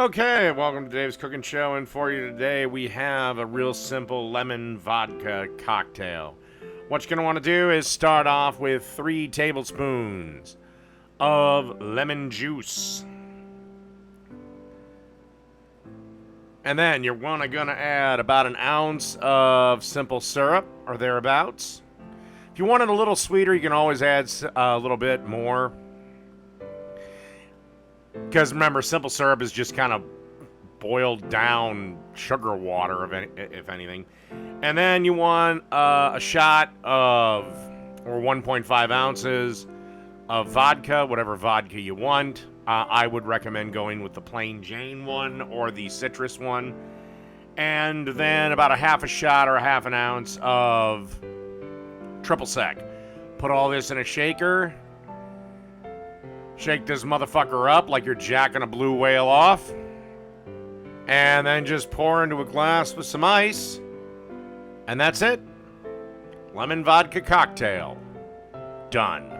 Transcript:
Okay, welcome to Dave's Cooking Show, and for you today we have a real simple lemon vodka cocktail. What you're going to want to do is start off with 3 tablespoons of lemon juice. And then you're going to add about an ounce of simple syrup or thereabouts. If you want it a little sweeter, you can always add a little bit more. Because remember, simple syrup is just kind of boiled down sugar water, if anything. And then you want a shot of, or 1.5 ounces of vodka, whatever vodka you want. I would recommend going with the plain Jane one or the citrus one. And then about a half a shot or a half an ounce of triple sec. Put all this in a shaker. Shake this motherfucker up like you're jacking a blue whale off. And then just pour into a glass with some ice. And that's it. Lemon vodka cocktail. Done.